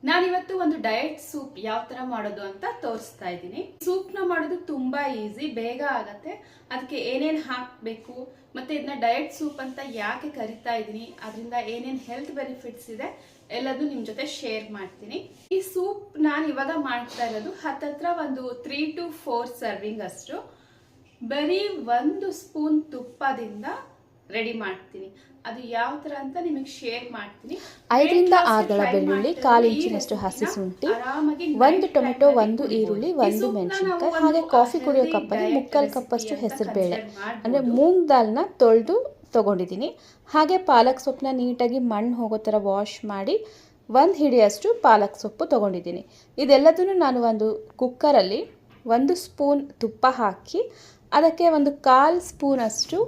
ನಾನಿವತ್ತು ಒಂದು diet soup ಯಾವ ತರ ಮಾಡೋದು ಅಂತ ತೋರಿಸ್ತಾ ಇದ್ದೀನಿ. ಸೂಪ್ ನ ಮಾಡೋದು ತುಂಬಾ ಈಸಿ, ಬೇಗ ಆಗತ್ತೆ. ಅದಕ್ಕೆ ಏನೇನ್ ಹಾಕಬೇಕು ಮತ್ತೆ ಇದನ್ನ ಡಯಟ್ ಸೂಪ್ ಅಂತ ಯಾಕೆ ಕರಿತಾ ಇದ್ದೀನಿ, ಅದರಿಂದ ಏನೇನ್ ಹೆಲ್ತ್ ಬೆನಿಫಿಟ್ಸ್ ಇದೆ ಎಲ್ಲದೂ ನಿಮ್ ಜೊತೆ ಶೇರ್ ಮಾಡ್ತೀನಿ. ಈ ಸೂಪ್ ನಾನು ಇವಾಗ ಮಾಡ್ತಾ ಇರೋದು ಹತ್ತತ್ರ ಒಂದು 3 to 4 ಸರ್ವಿಂಗ್ ಅಷ್ಟು. ಬರೀ 1 ಸ್ಪೂನ್ ತುಪ್ಪದಿಂದ ರೆಡಿ ಮಾಡ್ತೀನಿ. ಅದು ಯಾವ ತರ ಅಂತ ನಿಮಗೆ ಶೇರ್ ಮಾಡ್ತೀನಿ. 5 ರಿಂದ 6 ದಳ ಬೆಳ್ಳುಳ್ಳಿ, 1/4 ಇಂಚಿನಷ್ಟು ಹಸಿ ಶುಂಠಿ, 1 ಟೊಮೆಟೊ, 1 ಈರುಳ್ಳಿ, 1 ಮೆಣಸಿನಕಾಯಿ, ಹಾಗೆ ಕಾಫಿ ಕುಡಿಯೋ ಕಪ್ಪಲ್ಲಿ 3/4 ಕಪ್ಪಷ್ಟು ಹೆಸರುಬೇಳೆ ಅಂದರೆ ಮೂಂಗ್ ದಾಲ್ನ ತೊಳೆದು ತಗೊಂಡಿದ್ದೀನಿ. ಹಾಗೆ ಪಾಲಕ್ ಸೊಪ್ಪನ್ನ ನೀಟಾಗಿ ಮಣ್ಣು ಹೋಗೋ ಥರ ವಾಶ್ ಮಾಡಿ 1 ಹಿಡಿಯಷ್ಟು ಪಾಲಕ್ ಸೊಪ್ಪು ತೊಗೊಂಡಿದ್ದೀನಿ. ಇದೆಲ್ಲದನ್ನು ನಾನು ಒಂದು ಕುಕ್ಕರಲ್ಲಿ 1 ಸ್ಪೂನ್ ತುಪ್ಪ ಹಾಕಿ ಅದಕ್ಕೆ ಒಂದು 1/4 ಸ್ಪೂನಷ್ಟು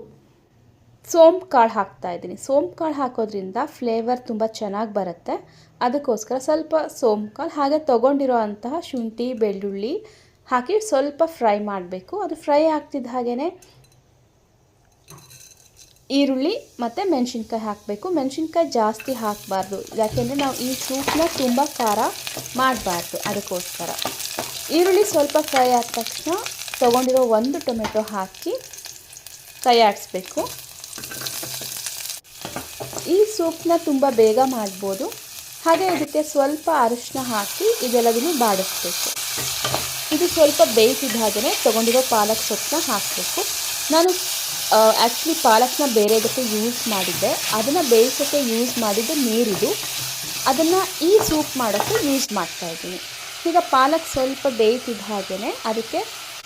ಸೋಂಪು ಕಾಳು ಹಾಕ್ತಾ ಇದ್ದೀನಿ. ಸೋಂಪು ಕಾಳು ಹಾಕೋದ್ರಿಂದ ಫ್ಲೇವರ್ ತುಂಬ ಚೆನ್ನಾಗಿ ಬರುತ್ತೆ. ಅದಕ್ಕೋಸ್ಕರ ಸ್ವಲ್ಪ ಸೋಂಪು ಕಾಳು ಹಾಗೆ ತೊಗೊಂಡಿರೋ ಅಂತಹ ಶುಂಠಿ ಬೆಳ್ಳುಳ್ಳಿ ಹಾಕಿ ಸ್ವಲ್ಪ ಫ್ರೈ ಮಾಡಬೇಕು. ಅದು ಫ್ರೈ ಆಗ್ತಿದ್ದ ಹಾಗೇ ಈರುಳ್ಳಿ ಮತ್ತು ಮೆಣಸಿನ್ಕಾಯಿ ಹಾಕಬೇಕು. ಮೆಣಸಿನ್ಕಾಯಿ ಜಾಸ್ತಿ ಹಾಕಬಾರ್ದು, ಯಾಕೆಂದರೆ ನಾವು ಈ ಸೂಪ್ನ ತುಂಬ ಖಾರ ಮಾಡಬಾರ್ದು. ಅದಕ್ಕೋಸ್ಕರ ಈರುಳ್ಳಿ ಸ್ವಲ್ಪ ಫ್ರೈ ಆದ ತಕ್ಷಣ ತೊಗೊಂಡಿರೋ 1 ಟೊಮೆಟೊ ಹಾಕಿ ಕೈ ಆಡಿಸ್ಬೇಕು. ಈ ಸೂಪ್ನ ತುಂಬ ಬೇಗ ಮಾಡ್ಬೋದು. ಹಾಗೆ ಇದಕ್ಕೆ ಸ್ವಲ್ಪ ಅರಿಶಿನ ಹಾಕಿ ಇದೆಲ್ಲದನ್ನು ಬಾಡಿಸ್ಬೇಕು. ಇದು ಸ್ವಲ್ಪ ಬೇಯಿಸಿದ ಹಾಗೆಯೇ ತೊಗೊಂಡಿರೋ ಪಾಲಕ್ ಸೊಪ್ಪನ್ನ ಹಾಕಬೇಕು. ನಾನು ಆ್ಯಕ್ಚುಲಿ ಪಾಲಕ್ನ ಬೇರೆದಕ್ಕೆ ಯೂಸ್ ಮಾಡಿದ್ದೆ, ಅದನ್ನು ಬೇಯಿಸೋಕ್ಕೆ ಯೂಸ್ ಮಾಡಿದ್ದು ನೀರಿದು, ಅದನ್ನು ಈ ಸೂಪ್ ಮಾಡೋಕ್ಕೆ ಯೂಸ್ ಮಾಡ್ತಾಯಿದ್ದೀನಿ. ಈಗ ಪಾಲಕ್ ಸ್ವಲ್ಪ ಬೇಯಿಸಿದ ಹಾಗೆಯೇ ಅದಕ್ಕೆ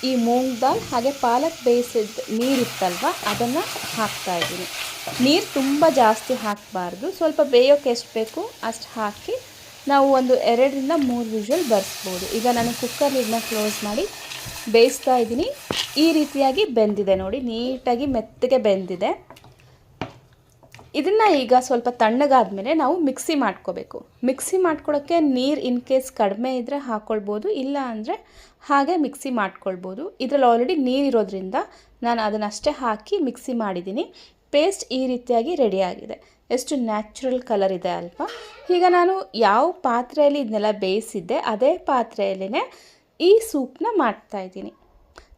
ಈ ಮೂಂಗ್ ದಾಲ್ ಹಾಗೆ ಪಾಲಕ್ ಬೇಯಿಸಿದ ನೀರಿತ್ತಲ್ವ ಅದನ್ನು ಹಾಕ್ತಾಯಿದ್ದೀನಿ. ನೀರು ತುಂಬ ಜಾಸ್ತಿ ಹಾಕಬಾರ್ದು, ಸ್ವಲ್ಪ ಬೇಯೋಕ್ಕೆ ಎಷ್ಟು ಬೇಕು ಅಷ್ಟು ಹಾಕಿ ನಾವು ಒಂದು 2 ರಿಂದ 3 ವಿಷಲ್ ಬರ್ಸ್ಬೋದು. ಈಗ ನಾನು ಕುಕ್ಕರ್ ಲಿಡ್ನ ಕ್ಲೋಸ್ ಮಾಡಿ ಬೇಯಿಸ್ತಾ ಇದ್ದೀನಿ. ಈ ರೀತಿಯಾಗಿ ಬೆಂದಿದೆ ನೋಡಿ, ನೀಟಾಗಿ ಮೆತ್ತಗೆ ಬೆಂದಿದೆ. ಇದನ್ನು ಈಗ ಸ್ವಲ್ಪ ತಣ್ಣಗಾದ್ಮೇಲೆ ನಾವು ಮಿಕ್ಸಿ ಮಾಡ್ಕೋಬೇಕು. ಮಿಕ್ಸಿ ಮಾಡ್ಕೊಳ್ಳೋಕ್ಕೆ ನೀರು ಇನ್ ಕೇಸ್ ಕಡಿಮೆ ಇದ್ದರೆ ಹಾಕ್ಕೊಳ್ಬೋದು, ಇಲ್ಲ ಅಂದರೆ ಹಾಗೆ ಮಿಕ್ಸಿ ಮಾಡ್ಕೊಳ್ಬೋದು. ಇದರಲ್ಲಿ ಆಲ್ರೆಡಿ ನೀರಿರೋದ್ರಿಂದ ನಾನು ಅದನ್ನಷ್ಟೇ ಹಾಕಿ ಮಿಕ್ಸಿ ಮಾಡಿದ್ದೀನಿ. ಪೇಸ್ಟ್ ಈ ರೀತಿಯಾಗಿ ರೆಡಿಯಾಗಿದೆ. ಎಷ್ಟು ನ್ಯಾಚುರಲ್ ಕಲರ್ ಇದೆ ಅಲ್ವಾ. ಈಗ ನಾನು ಯಾವ ಪಾತ್ರೆಯಲ್ಲಿ ಇದನ್ನೆಲ್ಲ ಬೇಯಿಸಿದ್ದೆ ಅದೇ ಪಾತ್ರೆಯಲ್ಲೇ ಈ ಸೂಪ್ನ ಮಾಡ್ತಾಯಿದ್ದೀನಿ.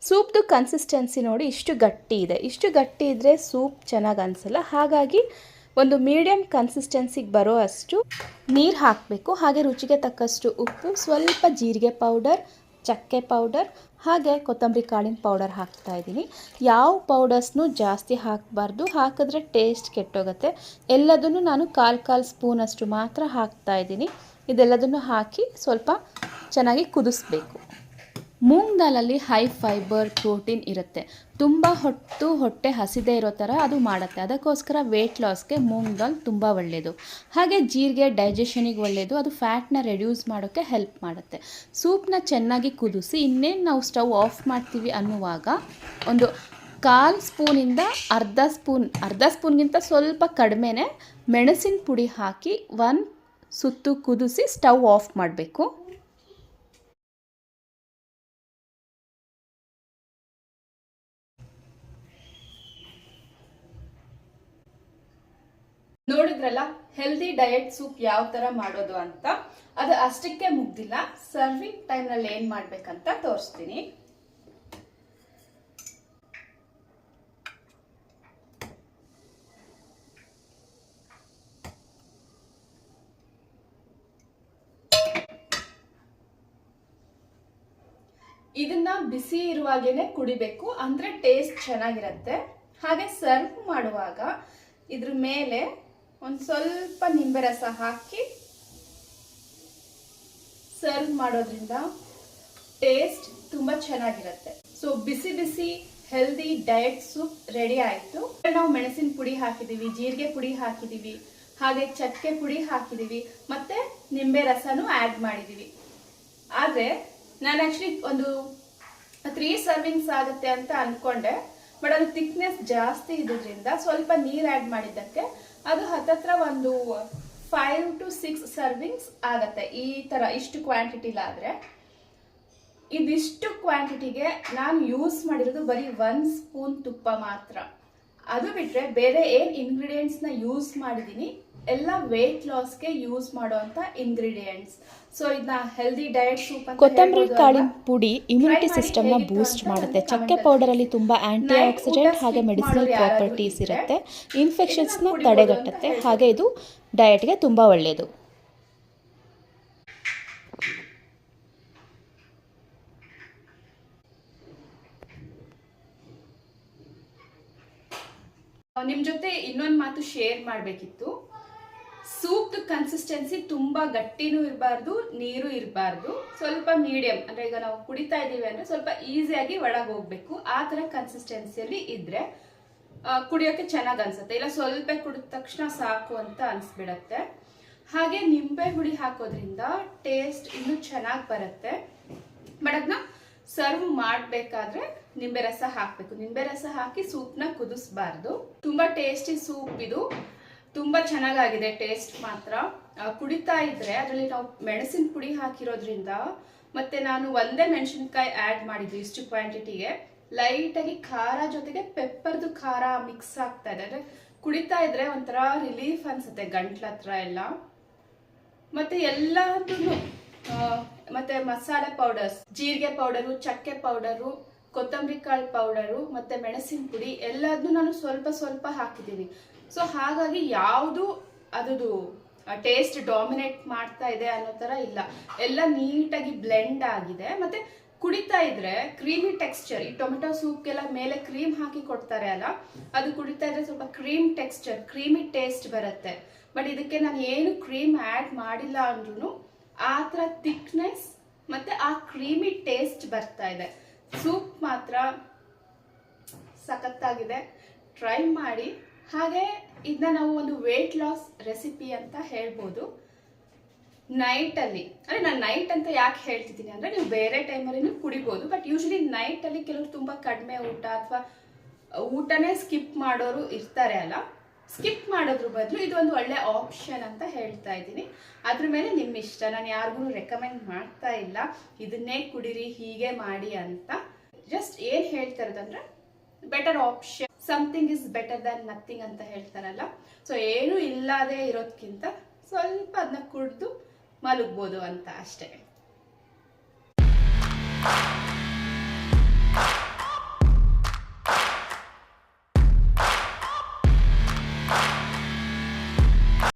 ಸೂಪ್ದು ಕನ್ಸಿಸ್ಟೆನ್ಸಿ ನೋಡಿ ಇಷ್ಟು ಗಟ್ಟಿ ಇದೆ. ಇಷ್ಟು ಗಟ್ಟಿ ಇದ್ದರೆ ಸೂಪ್ ಚೆನ್ನಾಗಿ ಅನಿಸಲ್ಲ. ಹಾಗಾಗಿ ಒಂದು ಮೀಡಿಯಮ್ ಕನ್ಸಿಸ್ಟೆನ್ಸಿಗೆ ಬರೋ ಅಷ್ಟು ನೀರು ಹಾಕಬೇಕು. ಹಾಗೆ ರುಚಿಗೆ ತಕ್ಕಷ್ಟು ಉಪ್ಪು, ಸ್ವಲ್ಪ ಜೀರಿಗೆ ಪೌಡರ್, ಚಕ್ಕೆ ಪೌಡರ್ ಹಾಗೆ ಕೊತ್ತಂಬರಿ ಕಾಳಿನ ಪೌಡರ್ ಹಾಕ್ತಾಯಿದ್ದೀನಿ. ಯಾವ ಪೌಡರ್ಸ್ನೂ ಜಾಸ್ತಿ ಹಾಕಬಾರ್ದು, ಹಾಕಿದ್ರೆ ಟೇಸ್ಟ್ ಕೆಟ್ಟೋಗುತ್ತೆ. ಎಲ್ಲದನ್ನು ನಾನು 1/4 ಸ್ಪೂನಷ್ಟು ಮಾತ್ರ ಹಾಕ್ತಾಯಿದ್ದೀನಿ. ಇದೆಲ್ಲದನ್ನು ಹಾಕಿ ಸ್ವಲ್ಪ ಚೆನ್ನಾಗಿ ಕುದಿಸ್ಬೇಕು. ಮೂಂಗ್ ದಾಲಲ್ಲಿ ಹೈ ಫೈಬರ್ ಪ್ರೋಟೀನ್ ಇರುತ್ತೆ. ತುಂಬ ಹೊಟ್ಟೆ ಹಸಿದೇ ಇರೋ ಥರ ಅದು ಮಾಡುತ್ತೆ. ಅದಕ್ಕೋಸ್ಕರ ವೆಯ್ಟ್ ಲಾಸ್ಗೆ ಮೂಂಗ್ ದಾಲ್ ತುಂಬ ಒಳ್ಳೆಯದು. ಹಾಗೆ ಜೀರಿಗೆ ಡೈಜೆಷನಿಗೆ ಒಳ್ಳೆಯದು. ಅದು ಫ್ಯಾಟ್ನ ರೆಡ್ಯೂಸ್ ಮಾಡೋಕ್ಕೆ ಹೆಲ್ಪ್ ಮಾಡುತ್ತೆ. ಸೂಪ್ನ ಚೆನ್ನಾಗಿ ಕುದಿಸಿ ಇನ್ನೇನು ನಾವು ಸ್ಟವ್ ಆಫ್ ಮಾಡ್ತೀವಿ ಅನ್ನುವಾಗ ಒಂದು 1/4 ಸ್ಪೂನಿಂದ ಅರ್ಧ ಸ್ಪೂನ್ಗಿಂತ ಸ್ವಲ್ಪ ಕಡಿಮೆನೇ ಮೆಣಸಿನ ಪುಡಿ ಹಾಕಿ 1 ಸುತ್ತು ಕುದಿಸಿ ಸ್ಟವ್ ಆಫ್ ಮಾಡಬೇಕು. ನೋಡಿದ್ರಲ್ಲ ಹೆಲ್ದಿ ಡಯಟ್ ಸೂಪ್ ಯಾವ ತರ ಮಾಡೋದು ಅಂತ. ಅದು ಅಷ್ಟಕ್ಕೆ ಮುಗ್ದಿಲ್ಲ, ಸರ್ವಿಂಗ್ ಟೈಮ್ ನಲ್ಲಿ ಏನ್ ಮಾಡ್ಬೇಕಂತ ತೋರಿಸ್ತೀನಿ. ಇದನ್ನ ಬಿಸಿ ಇರುವಾಗೇನೆ ಕುಡಿಬೇಕು, ಅಂದ್ರೆ ಟೇಸ್ಟ್ ಚೆನ್ನಾಗಿರುತ್ತೆ. ಹಾಗೆ ಸರ್ವ್ ಮಾಡುವಾಗ ಇದ್ರ ಮೇಲೆ ಒಂದು ಸ್ವಲ್ಪ ನಿಂಬೆ ರಸ ಹಾಕಿ ಸರ್ವ್ ಮಾಡೋದ್ರಿಂದ ಟೇಸ್ಟ್ ತುಂಬಾ ಚೆನ್ನಾಗಿರುತ್ತೆ. ಸೊ ಬಿಸಿ ಬಿಸಿ ಹೆಲ್ದಿ ಡಯಟ್ ಸೂಪ್ ರೆಡಿ ಆಯ್ತು. ನಾವು ಮೆಣಸಿನ ಪುಡಿ ಹಾಕಿದೀವಿ, ಜೀರಿಗೆ ಪುಡಿ ಹಾಕಿದೀವಿ, ಹಾಗೆ ಚಕ್ಕೆ ಪುಡಿ ಹಾಕಿದೀವಿ, ಮತ್ತೆ ನಿಂಬೆ ರಸನೂ ಆಡ್ ಮಾಡಿದೀವಿ. ಆದ್ರೆ ನಾನು ಆಕ್ಚುಲಿ ಒಂದು 3 ಸರ್ವಿಂಗ್ಸ್ ಆಗುತ್ತೆ ಅಂತ ಅನ್ಕೊಂಡೆ, ಬಟ್ ಅದು ಥಿಕ್ನೆಸ್ ಜಾಸ್ತಿ ಇದ್ರಿಂದ ಸ್ವಲ್ಪ ನೀರ್ ಆಡ್ ಮಾಡಿದ್ದಕ್ಕೆ ಅದು ಹತ್ತತ್ರ ಒಂದು 5 to 6 ಸರ್ವಿಂಗ್ಸ್ ಆಗತ್ತೆ. ಈ ತರ ಇಷ್ಟು ಕ್ವಾಂಟಿಟಿಲಾದ್ರೆ ಇದಿಷ್ಟು ಕ್ವಾಂಟಿಟಿಗೆ ನಾನು ಯೂಸ್ ಮಾಡಿರೋದು ಬರೀ 1 ಸ್ಪೂನ್ ತುಪ್ಪ ಮಾತ್ರ. ಅದು ಬಿಟ್ರೆ ಬೇರೆ ಏನ್ ಇಂಗ್ರೀಡಿಯೆಂಟ್ಸ್ ನ ಯೂಸ್ ಮಾಡಿದೀನಿ ಎಲ್ಲ ವೇಟ್ ಲಾಸ್ಗೆ ಯೂಸ್ ಮಾಡುವಂತ ಇಂಗ್ರೀಡಿಯೆಂಟ್ಸ್. ಸೊ ಇದನ್ನ ಹೆಲ್ದಿ ಡಯಟ್ ಸೂಪ್ ಅಂತ ಕೊತ್ತಂಬರಿ ಹೇಳ್ಬೋದು ಕಾಳಿನ ಅಲ್ವಾ? ಪುಡಿ ಇಮ್ಯುನಿಟಿ Try ಮಾಡಿ ಸಿಸ್ಟಮ್ನ ಹೇಗಿತ್ತು ಬೂಸ್ಟ್ ಅಂತ ಮಾಡುತ್ತೆ. ನನಗೆ ಚಕ್ಕೆ comment ಪೌಡರಲ್ಲಿ ಅಲ್ಲಿ ತುಂಬ ಆಂಟಿ Night ಆಕ್ಸಿಡೆಂಟ್ ಊಟ ಹಾಗೆ skip ಮೆಡಿಸಿನಲ್ ಮಾಡೋರು ಯಾರಾದ್ರೂ ಪ್ರಾಪರ್ಟೀಸ್ ಇದ್ರೆ ಇರುತ್ತೆ. ಇನ್ಫೆಕ್ಷನ್ಸ್ನ ಇದನ್ನ ಕುಡಿಬೋದು ತಡೆಗಟ್ಟುತ್ತೆ. ಅಂತ ಹಾಗೆ ಇದು ಡಯಟ್ಗೆ ತುಂಬ ಒಳ್ಳೆಯದು. ನಿಮ್ ಜೊತೆ ಇನ್ನೊಂದು ಮಾತು ಶೇರ್ ಮಾಡ್ಬೇಕಿತ್ತು. ಸೂಪ್ ಕನ್ಸಿಸ್ಟೆನ್ಸಿ ತುಂಬಾ ಗಟ್ಟಿನೂ ಇರಬಾರ್ದು, ನೀರು ಇರಬಾರ್ದು, ಸ್ವಲ್ಪ ಮೀಡಿಯಂ. ಅಂದ್ರೆ ಈಗ ನಾವು ಕುಡಿತಾ ಇದೀವಿ ಅಂದ್ರೆ ಸ್ವಲ್ಪ ಈಸಿಯಾಗಿ ಒಳಗೆ ಹೋಗ್ಬೇಕು. ಆ ತರ ಕನ್ಸಿಸ್ಟೆನ್ಸಿಯಲ್ಲಿ ಇದ್ರೆ ಕುಡಿಯೋಕೆ ಚೆನ್ನಾಗಿ ಅನ್ಸುತ್ತೆ. ಇಲ್ಲ ಸ್ವಲ್ಪ ಕುಡಿದ ತಕ್ಷಣ ಸಾಕು ಅಂತ ಅನ್ಸ್ಬಿಡತ್ತೆ. ಹಾಗೆ ನಿಂಬೆ ಹುಳಿ ಹಾಕೋದ್ರಿಂದ ಟೇಸ್ಟ್ ಇನ್ನೂ ಚೆನ್ನಾಗಿ ಬರುತ್ತೆ. ಬಟ್ ಅದನ್ನ ಸರ್ವ್ ಮಾಡಬೇಕಾದ್ರೆ ನಿಂಬೆ ರಸ ಹಾಕಬೇಕು. ನಿಂಬೆ ರಸ ಹಾಕಿ ಸೂಪ್ನ ಕುದಿಸ್ಬಾರ್ದು. ತುಂಬಾ ಟೇಸ್ಟಿ ಸೂಪ್ ಇದು, ತುಂಬಾ ಚೆನ್ನಾಗಿದೆ ಟೇಸ್ಟ್ ಮಾತ್ರ. ಕುಡಿತಾ ಇದ್ರೆ ಅದರಲ್ಲಿ ನಾವು ಮೆಣಸಿನ ಪುಡಿ ಹಾಕಿರೋದ್ರಿಂದ, ಮತ್ತೆ ನಾನು ಒಂದೇ ಮೆಣಸಿನಕಾಯಿ ಆಡ್ ಮಾಡಿದ್ವಿ ಇಷ್ಟು ಕ್ವಾಂಟಿಟಿಗೆ. ಲೈಟ್ ಆಗಿ ಖಾರ ಜೊತೆಗೆ ಪೆಪ್ಪರ್ದು ಖಾರ ಮಿಕ್ಸ್ ಆಗ್ತಾ ಇದೆ. ಅಂದ್ರೆ ಕುಡಿತಾ ಇದ್ರೆ ಒಂಥರ ರಿಲೀಫ್ ಅನ್ಸುತ್ತೆ ಗಂಟ್ಲ ಹತ್ರ ಎಲ್ಲ. ಮತ್ತೆ ಎಲ್ಲದನ್ನು ಮತ್ತೆ ಮಸಾಲೆ ಪೌಡರ್ಸ್, ಜೀರಿಗೆ ಪೌಡರು, ಚಕ್ಕೆ ಪೌಡರು, ಕೊತ್ತಂಬರಿ ಕಾಳು ಪೌಡರು, ಮತ್ತೆ ಮೆಣಸಿನ ಪುಡಿ ಎಲ್ಲದನ್ನು ನಾನು ಸ್ವಲ್ಪ ಸ್ವಲ್ಪ ಹಾಕಿದ್ದೀನಿ. ಸೊ ಹಾಗಾಗಿ ಯಾವುದು ಅದು ಟೇಸ್ಟ್ ಡಾಮಿನೇಟ್ ಮಾಡ್ತಾ ಇದೆ ಅನ್ನೋ ತರ ಇಲ್ಲ. ಎಲ್ಲ ನೀಟಾಗಿ ಬ್ಲೆಂಡ್ ಆಗಿದೆ. ಮತ್ತೆ ಕುಡಿತಾ ಇದ್ರೆ ಕ್ರೀಮಿ ಟೆಕ್ಸ್ಚರ್, ಈ ಟೊಮೆಟೊ ಸೂಪ್ಗೆಲ್ಲ ಮೇಲೆ ಕ್ರೀಮ್ ಹಾಕಿ ಕೊಡ್ತಾರೆ ಅಲ್ಲ, ಅದು ಕುಡಿತಾ ಇದ್ರೆ ಸ್ವಲ್ಪ ಕ್ರೀಮ್ ಟೆಕ್ಸ್ಚರ್, ಕ್ರೀಮಿ ಟೇಸ್ಟ್ ಬರುತ್ತೆ. ಬಟ್ ಇದಕ್ಕೆ ನಾನು ಏನು ಕ್ರೀಮ್ ಆಡ್ ಮಾಡಿಲ್ಲ ಅಂದ್ರೂ ಆ ತರ ಥಿಕ್ನೆಸ್ ಮತ್ತೆ ಆ ಕ್ರೀಮಿ ಟೇಸ್ಟ್ ಬರ್ತಾ ಇದೆ. ಸೂಪ್ ಮಾತ್ರ ಸಖತ್ತಾಗಿದೆ, ಟ್ರೈ ಮಾಡಿ. ಹಾಗೆ ಇದನ್ನ ನಾವು ಒಂದು ವೇಟ್ ಲಾಸ್ ರೆಸಿಪಿ ಅಂತ ಹೇಳ್ಬೋದು. ನೈಟ್ ಅಲ್ಲಿ, ಅಂದ್ರೆ ನಾನು ನೈಟ್ ಅಂತ ಯಾಕೆ ಹೇಳ್ತಿದ್ದೀನಿ ಅಂದ್ರೆ ನೀವು ಬೇರೆ ಟೈಮಲ್ಲಿ ಕುಡಿಬಹುದು. ಬಟ್ ಯೂಶಲಿ ನೈಟ್ ಅಲ್ಲಿ ಕೆಲವರು ತುಂಬಾ ಕಡಿಮೆ ಊಟ ಅಥವಾ ಊಟನೇ ಸ್ಕಿಪ್ ಮಾಡೋರು ಇರ್ತಾರೆ ಅಲ್ಲ, ಸ್ಕಿಪ್ ಮಾಡೋದ್ರ ಬದಲು ಇದು ಒಂದು ಒಳ್ಳೆ ಆಪ್ಷನ್ ಅಂತ ಹೇಳ್ತಾ ಇದ್ದೀನಿ. ಅದ್ರ ಮೇಲೆ ನಿಮ್ಮ ಇಷ್ಟ. ನಾನು ಯಾರಿಗೂ ರೆಕಮೆಂಡ್ ಮಾಡ್ತಾ ಇಲ್ಲ ಇದನ್ನೇ ಕುಡಿರಿ ಹೀಗೆ ಮಾಡಿ ಅಂತ. ಜಸ್ಟ್ ಏನ್ ಹೇಳ್ತಾ ಇರೋದಂದ್ರೆ better option, something is better than nothing ಅಂತ ಹೇಳ್ತಾರಲ್ಲ. ಸೊ ಏನು ಇಲ್ಲದೆ ಇರೋದ್ಕಿಂತ ಸ್ವಲ್ಪ ಅದನ್ನ ಕುಡಿದು ಮಲಗ್ಬೋದು ಅಂತ ಅಷ್ಟೇ.